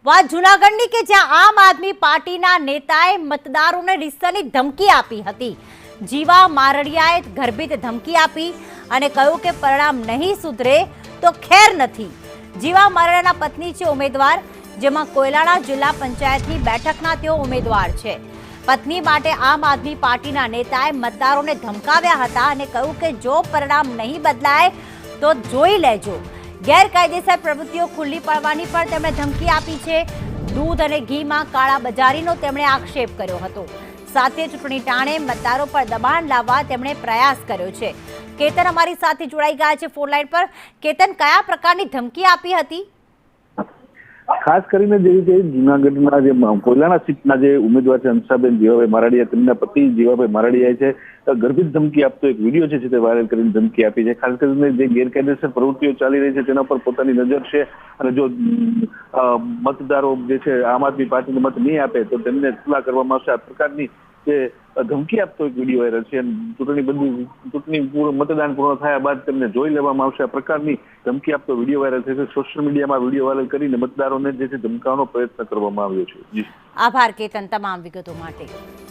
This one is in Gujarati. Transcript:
વાત જૂનાગઢની કે જ્યાં આમ આદમી પાર્ટીના નેતાએ મતદારોને રીસની ધમકી આપી હતી। જીવા મારડિયાએ ગર્ભિત ધમકી આપી અને કહ્યું કે પરિણામ નહીં સુધરે તો ખેર નથી। જીવા મારડિયાના પત્ની છે ઉમેદવાર, જેમાં કોયલાણા જિલ્લા પંચાયતની બેઠકના તેઓ ઉમેદવાર છે। પત્ની માટે આમ આદમી પાર્ટીના નેતાએ મતદારોને ધમકાવ્યા હતા અને કહ્યું કે જો પરિણામ નહીં બદલાય તો જોઈ લેજો। ગેરકાયદેસર પ્રવૃત્તિઓ ખુલ્લી પાડવાની પણ તેમણે ધમકી આપી છે। દૂધ અને ઘીમાં કાળાબજારીનો તેમણે આક્ષેપ કર્યો હતો। સાથે ચૂંટણી ટાણે મતદારો પર દબાણ લાવવા તેમણે પ્રયાસ કર્યો છે। કેતન અમારી સાથે જોડાઈ ગયા છે ફોન લાઈન પર। કેતન, કયા પ્રકારની ધમકી આપી હતી? ખાસ કરીને જે રીતે જૂનાગઢના જે કોયલાણા સીટના જે ઉમેદવાર છે હંસાબેન જીવાભાઈ મારડિયા, તેમના પતિ જીવાભાઈ મારડિયાએ છે ગર્ભિત ધમકી આપતો એક વિડીયો છે તે વાયરલ કરીને ધમકી આપી છે। ખાસ કરીને જે ગેરકાયદેસર પ્રવૃત્તિઓ ચાલી રહી છે તેના પર પોતાની નજર છે અને જો મતદારો જે છે આમ આદમી પાર્ટીને મત નહીં આપે તો તેમને ખુલ્લા કરવામાં આવશે, આ પ્રકારની જે ધમકી આપતો એક વિડીયો વાયરલ છે। ચૂંટણી મતદાન પૂર્ણ થયા બાદ તેમને જોઈ લેવામાં આવશે, આ પ્રકારની ધમકી આપતો વિડીયો વાયરલ થશે। સોશિયલ મીડિયામાં વિડીયો વાયરલ કરીને મતદારોને જે છે ધમકાવવાનો પ્રયત્ન કરવામાં આવ્યો છે। જી, આભાર કેતન તમામ વિગતો માટે।